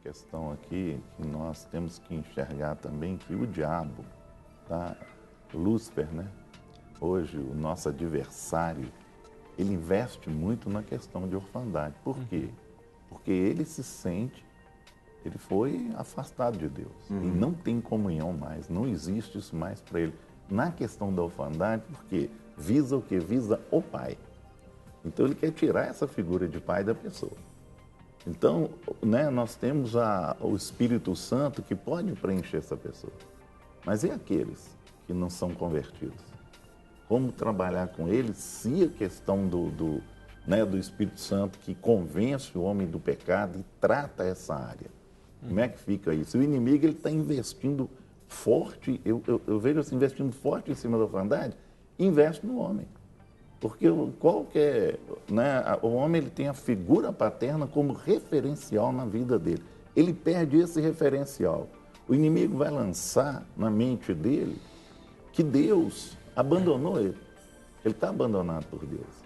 questão aqui que nós temos que enxergar também que o diabo, tá? Lúcifer, né? Hoje, o nosso adversário, ele investe muito na questão de orfandade. Por quê? Porque ele se sente, ele foi afastado de Deus. E não tem comunhão mais, não existe isso mais para ele. Na questão da orfandade, porque visa o quê? Visa o pai. Então, ele quer tirar essa figura de pai da pessoa. Então, né, nós temos o Espírito Santo que pode preencher essa pessoa. Mas e aqueles que não são convertidos? Como trabalhar com eles se a questão do Espírito Santo que convence o homem do pecado e trata essa área? Como é que fica isso? O inimigo está investindo forte, eu vejo assim, investindo forte em cima da orfandade, investe no homem. Porque o homem ele tem a figura paterna como referencial na vida dele. Ele perde esse referencial. O inimigo vai lançar na mente dele que Deus abandonou ele. Ele está abandonado por Deus.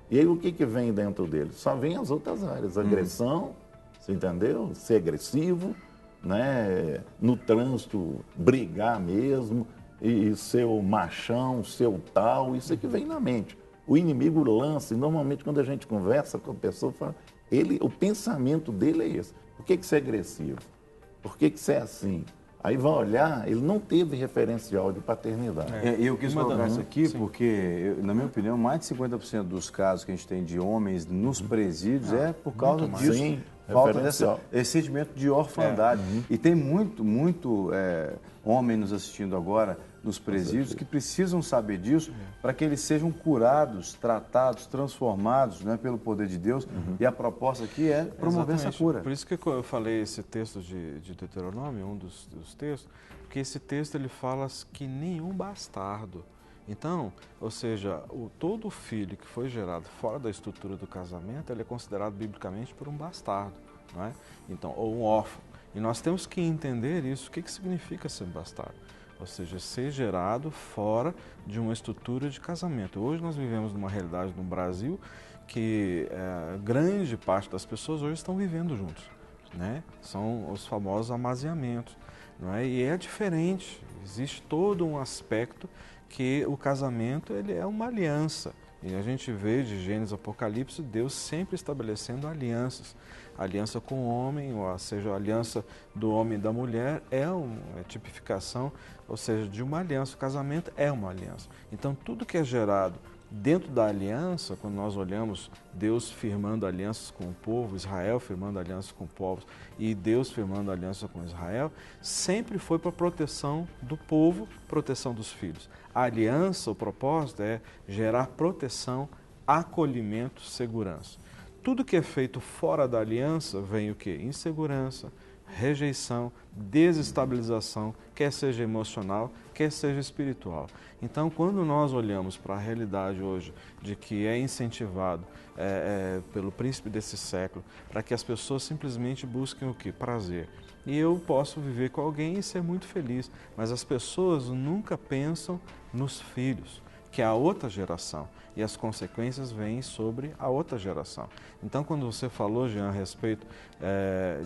E aí o que vem dentro dele? Só vem as outras áreas. Agressão, você entendeu? Ser agressivo, né? No trânsito brigar mesmo, e ser o machão, ser o tal, isso é que vem na mente. O inimigo lança, e normalmente quando a gente conversa com a pessoa, fala, o pensamento dele é esse. Por que você é agressivo? Por que você é assim? Aí vai olhar, ele não teve referencial de paternidade. Eu quis colocar isso aqui porque, na minha opinião, mais de 50% dos casos que a gente tem de homens nos presídios é por causa disso. Sim, falta esse sentimento de orfandade. E tem muito homem nos assistindo agora nos presídios que precisam saber disso para que eles sejam curados, tratados, transformados, né, pelo poder de Deus. E a proposta aqui é promover essa cura. Por isso que eu falei esse texto de Deuteronômio, um dos textos, porque esse texto ele fala que nenhum bastardo. Então, ou seja, todo filho que foi gerado fora da estrutura do casamento, ele é considerado biblicamente por um bastardo, não é? Então, ou um órfão. E nós temos que entender isso. O que significa ser bastardo? Ou seja, ser gerado fora de uma estrutura de casamento. Hoje nós vivemos numa realidade no Brasil que grande parte das pessoas hoje estão vivendo juntos, né? São os famosos amaziamentos, não é? E é diferente, existe todo um aspecto que o casamento ele é uma aliança. E a gente vê de Gênesis e Apocalipse Deus sempre estabelecendo alianças. A aliança com o homem, ou seja, a aliança do homem e da mulher é uma tipificação, ou seja, de uma aliança. O casamento é uma aliança. Então, tudo que é gerado dentro da aliança, quando nós olhamos Deus firmando alianças com o povo, Israel firmando alianças com povos e Deus firmando aliança com Israel, sempre foi para a proteção do povo, proteção dos filhos. A aliança, o propósito é gerar proteção, acolhimento, segurança. Tudo que é feito fora da aliança vem o quê? Insegurança, rejeição, desestabilização, quer seja emocional, quer seja espiritual. Então, quando nós olhamos para a realidade hoje de que é incentivado pelo príncipe desse século para que as pessoas simplesmente busquem o quê? Prazer. E eu posso viver com alguém e ser muito feliz, mas as pessoas nunca pensam nos filhos, que é a outra geração, e as consequências vêm sobre a outra geração. Então, quando você falou, Jean, a respeito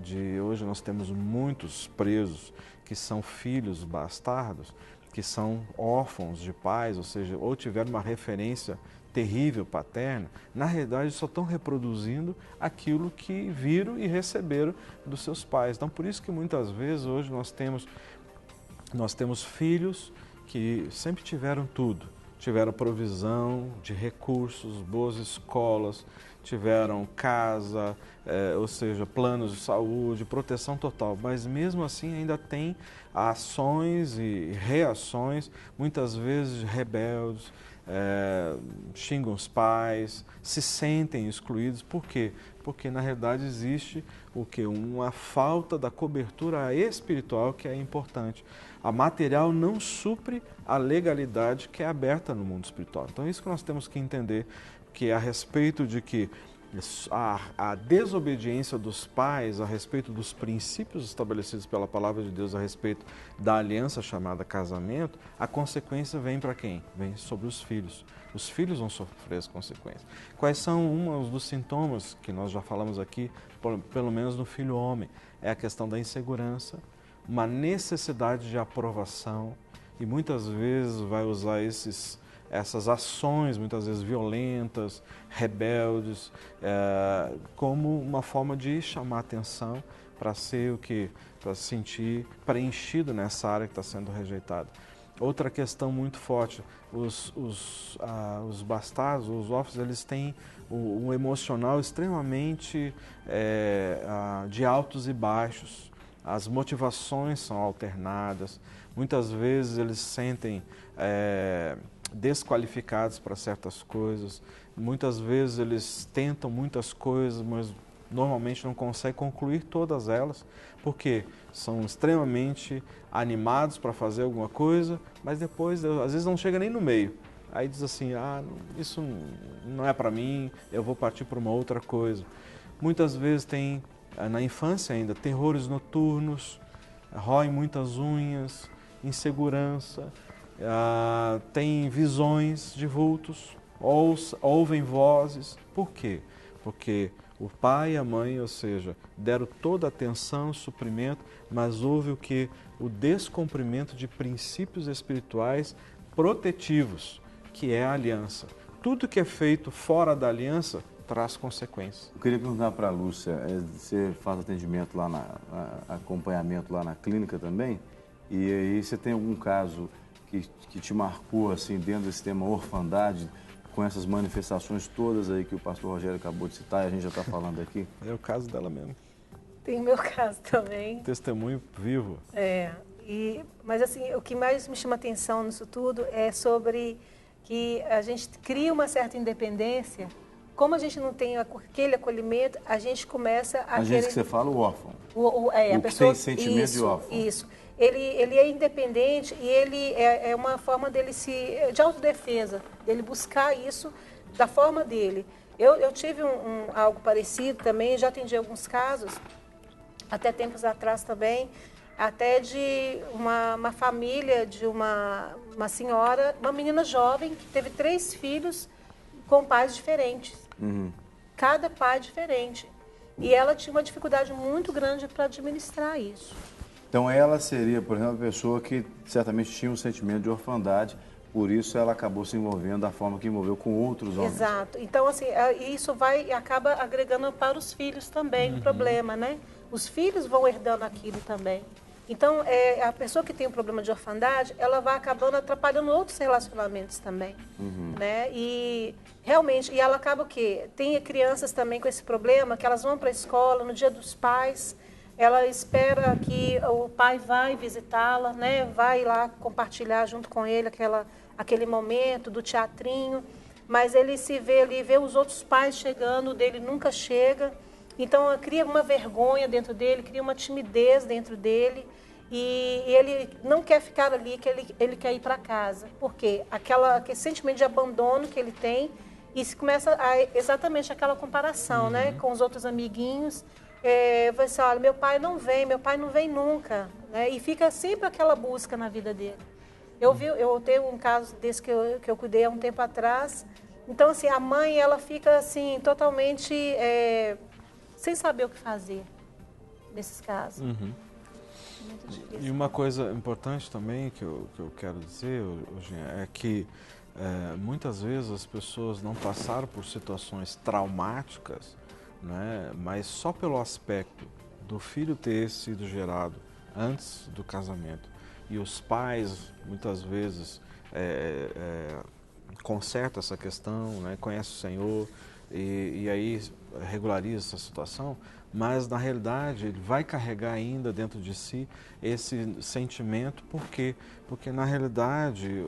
de hoje nós temos muitos presos que são filhos bastardos, que são órfãos de pais, ou seja, ou tiveram uma referência terrível paterna, na realidade só estão reproduzindo aquilo que viram e receberam dos seus pais. Então, por isso que muitas vezes hoje nós temos filhos que sempre tiveram tudo. Tiveram provisão de recursos, boas escolas, tiveram casa, ou seja, planos de saúde, proteção total. Mas mesmo assim ainda tem ações e reações, muitas vezes rebeldes, xingam os pais, se sentem excluídos. Por quê? Porque na realidade existe o quê? Uma falta da cobertura espiritual que é importante. A material não supre a legalidade que é aberta no mundo espiritual. Então é isso que nós temos que entender, que a respeito de que A desobediência dos pais a respeito dos princípios estabelecidos pela palavra de Deus a respeito da aliança chamada casamento, a consequência vem para quem? Vem sobre os filhos. Os filhos vão sofrer as consequências. Quais são um dos sintomas que nós já falamos aqui, pelo menos no filho homem? É a questão da insegurança, uma necessidade de aprovação, e muitas vezes vai usar essas ações, muitas vezes violentas, rebeldes, como uma forma de chamar atenção para ser o quê? Para se sentir preenchido nessa área que está sendo rejeitada. Outra questão muito forte, os bastardos, os órfãos, eles têm um emocional extremamente de altos e baixos. As motivações são alternadas, muitas vezes eles se sentem desqualificados para certas coisas, muitas vezes eles tentam muitas coisas, mas normalmente não conseguem concluir todas elas, porque são extremamente animados para fazer alguma coisa, mas depois, às vezes, não chega nem no meio. Aí diz assim, isso não é para mim, eu vou partir para uma outra coisa. Muitas vezes tem, na infância ainda, terrores noturnos, roem muitas unhas, insegurança, tem visões de vultos, ouvem vozes. Por quê? Porque o pai e a mãe, ou seja, deram toda a atenção, suprimento, mas houve o que? O descumprimento de princípios espirituais protetivos, que é a aliança. Tudo que é feito fora da aliança traz consequências. Eu queria perguntar para a Lúcia, você faz atendimento lá, acompanhamento lá na clínica também, e aí você tem algum caso que te marcou assim dentro desse tema orfandade, com essas manifestações todas aí que o pastor Rogério acabou de citar e a gente já está falando aqui? É o caso dela mesmo. Tem o meu caso também. Testemunho vivo. Mas assim, o que mais me chama atenção nisso tudo é sobre que a gente cria uma certa independência. Como a gente não tem aquele acolhimento, a gente começa a gente querer... que você fala, o órfão. A pessoa que tem sentimento de órfão. Isso. Ele é independente e ele é uma forma dele de autodefesa, dele buscar isso da forma dele. Eu tive algo parecido também, já atendi alguns casos, até tempos atrás também, até de uma família, de uma senhora, uma menina jovem que teve 3 filhos com pais diferentes. Uhum. Cada pai diferente. E ela tinha uma dificuldade muito grande para administrar isso. Então ela seria, por exemplo, uma pessoa que certamente tinha um sentimento de orfandade, por isso ela acabou se envolvendo da forma que envolveu com outros homens. Exato. Então, assim, isso acaba agregando para os filhos também o problema, né? Os filhos vão herdando aquilo também. Então, a pessoa que tem um problema de orfandade, ela vai acabando atrapalhando outros relacionamentos também, né? E realmente, ela acaba o quê? Tem crianças também com esse problema, que elas vão para a escola no dia dos pais, ela espera que o pai vai visitá-la, né? Vai lá compartilhar junto com ele aquele momento do teatrinho, mas ele se vê ali, vê os outros pais chegando, o dele nunca chega. Então, cria uma vergonha dentro dele, cria uma timidez dentro dele e ele não quer ficar ali, que ele quer ir para casa. Por quê? Aquele sentimento de abandono que ele tem e se começa exatamente aquela comparação, né, com os outros amiguinhos. Vai ser, olha, meu pai não vem nunca, né? E fica sempre aquela busca na vida dele. Eu tenho um caso desse que eu cuidei há um tempo atrás. Então, assim, a mãe, ela fica, assim, totalmente sem saber o que fazer nesses casos. Muito difícil. E uma coisa importante também que eu quero dizer, Eugênia, é que muitas vezes as pessoas não passaram por situações traumáticas, né, mas só pelo aspecto do filho ter sido gerado antes do casamento e os pais muitas vezes consertam essa questão, né, conhecem o Senhor e aí regulariza essa situação, mas na realidade ele vai carregar ainda dentro de si esse sentimento. Por quê? Porque na realidade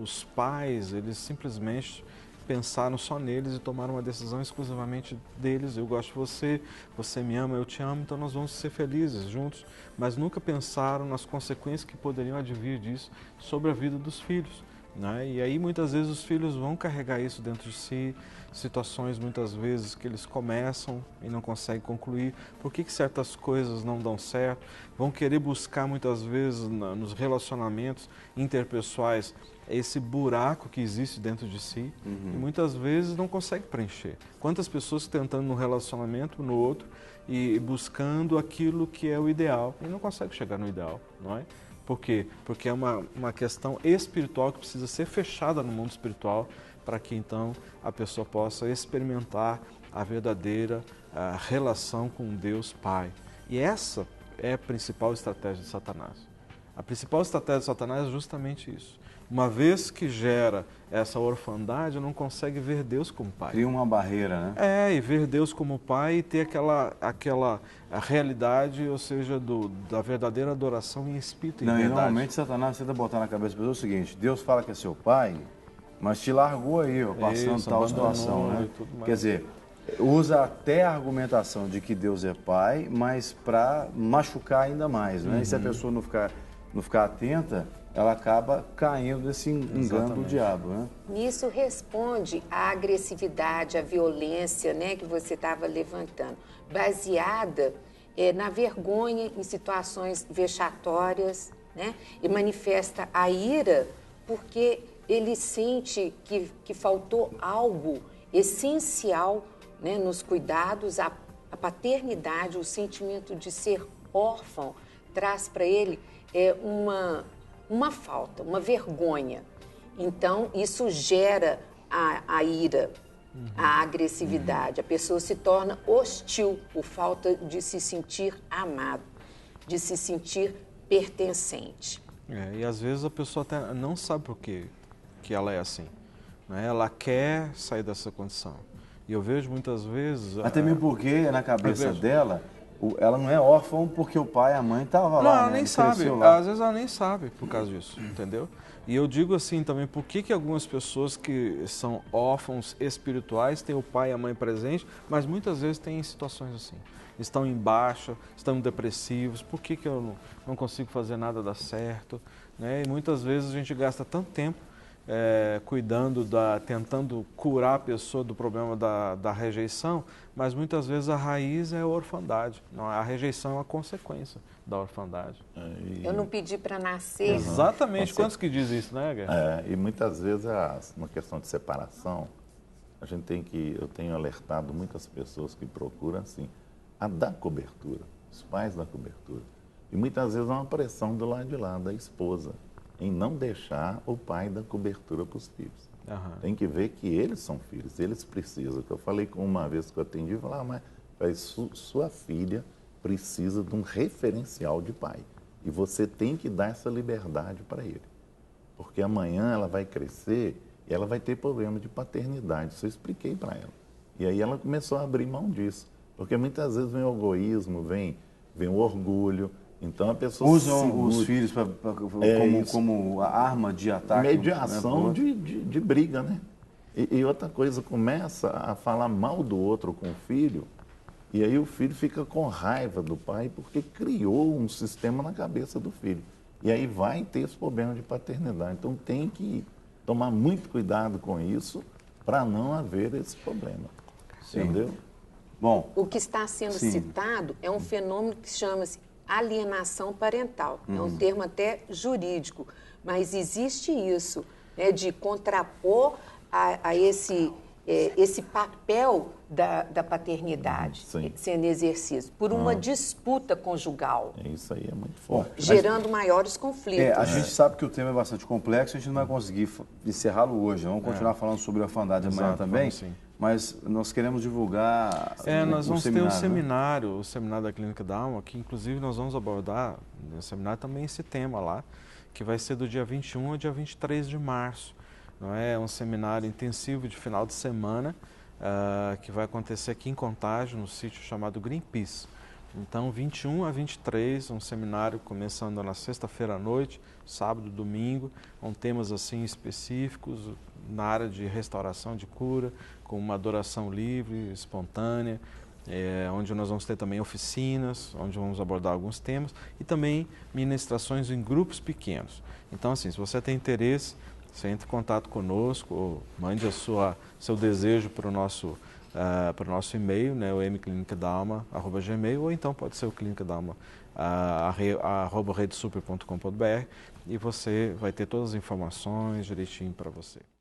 os pais, eles simplesmente pensaram só neles e tomaram uma decisão exclusivamente deles. Eu gosto de você, você me ama, eu te amo, então nós vamos ser felizes juntos. Mas nunca pensaram nas consequências que poderiam advir disso sobre a vida dos filhos. né? E aí muitas vezes os filhos vão carregar isso dentro de si, situações muitas vezes que eles começam e não conseguem concluir, por que certas coisas não dão certo, vão querer buscar muitas vezes nos relacionamentos interpessoais esse buraco que existe dentro de si e muitas vezes não consegue preencher. Quantas pessoas tentando no relacionamento, no outro, e buscando aquilo que é o ideal e não consegue chegar no ideal, não é? Por quê? Porque é uma questão espiritual que precisa ser fechada no mundo espiritual para que então a pessoa possa experimentar a verdadeira relação com Deus Pai. E essa é a principal estratégia de Satanás. A principal estratégia de Satanás é justamente isso. Uma vez que gera essa orfandade, não consegue ver Deus como Pai. Cria uma barreira, né? E ver Deus como Pai e ter aquela realidade, ou seja, da verdadeira adoração em espírito e Não, em e verdade. normalmente Satanás tenta botar na cabeça das pessoas o seguinte: Deus fala que é seu pai, mas te largou aí, ó, passando Isso, tal abandonou situação, né? e tudo mais. Quer dizer, usa até a argumentação de que Deus é pai, mas para machucar ainda mais, né? E se a pessoa não ficar atenta, ela acaba caindo nesse engano do diabo, né? Isso responde à agressividade, à violência, né, que você estava levantando, baseada na vergonha em situações vexatórias, né, e manifesta a ira porque ele sente que faltou algo essencial, né, nos cuidados, a paternidade, o sentimento de ser órfão traz para ele uma falta, uma vergonha. Então, isso gera a ira, a agressividade. A pessoa se torna hostil por falta de se sentir amado, de se sentir pertencente. E às vezes a pessoa até não sabe por que ela é assim, né? Ela quer sair dessa condição. E eu vejo muitas vezes... Até mesmo porque na cabeça dela, ela não é órfã porque o pai e a mãe estavam lá, Não, ela né? nem Ele sabe. cresceu lá. Às vezes ela nem sabe por causa disso, entendeu? E eu digo assim também, por que algumas pessoas que são órfãos espirituais têm o pai e a mãe presentes, mas muitas vezes têm situações assim. Estão em baixa, estão depressivos, por que eu não consigo fazer nada dar certo? Né? E muitas vezes a gente gasta tanto tempo cuidando, tentando curar a pessoa do problema da rejeição, mas muitas vezes a raiz é a orfandade. Não, a rejeição é uma consequência da orfandade. Eu não pedi para nascer. Exatamente. Quantos que diz isso, né, Guerra? E muitas vezes, uma questão de separação, eu tenho alertado muitas pessoas que procuram, assim, a dar cobertura, os pais dar cobertura. E muitas vezes há uma pressão do lado de lá, da esposa, em não deixar o pai dar cobertura para os filhos. Tem que ver que eles são filhos, eles precisam. Eu falei com uma vez que eu atendi, mas sua filha precisa de um referencial de pai. E você tem que dar essa liberdade para ele. Porque amanhã ela vai crescer e ela vai ter problema de paternidade. Isso eu expliquei para ela. E aí ela começou a abrir mão disso. Porque muitas vezes vem o egoísmo, vem o orgulho. Então a pessoa usam os filhos como arma de ataque. Mediação, né, de briga, né? E outra coisa, começa a falar mal do outro com o filho, e aí o filho fica com raiva do pai porque criou um sistema na cabeça do filho. E aí vai ter esse problema de paternidade. Então tem que tomar muito cuidado com isso para não haver esse problema. Sim. Entendeu? Bom, o que está sendo citado é um fenômeno que chama-se alienação parental. É um termo até jurídico, mas existe isso, né, de contrapor a esse papel da paternidade sendo exercido por uma disputa conjugal. Isso aí é muito forte. Gerando maiores conflitos. a gente sabe que o tema é bastante complexo, a gente não vai conseguir encerrá-lo hoje. Vamos continuar falando sobre a orfandade amanhã também. Sim. Mas nós queremos divulgar nós vamos ter seminário, o seminário da Clínica da Alma, que inclusive nós vamos abordar no seminário também esse tema lá, que vai ser do dia 21 ao dia 23 de março. Não é um seminário intensivo de final de semana, que vai acontecer aqui em Contagem, no sítio chamado Greenpeace. Então, 21 a 23, um seminário começando na sexta-feira à noite, sábado, domingo, com temas assim específicos na área de restauração, de cura, com uma adoração livre, espontânea, onde nós vamos ter também oficinas, onde vamos abordar alguns temas e também ministrações em grupos pequenos. Então, assim, se você tem interesse você entre em contato conosco, ou mande seu desejo para o nosso e-mail, né, o mclinicdalma@gmail, ou então pode ser o clinicdalma @redesuper.com.br, e você vai ter todas as informações direitinho para você.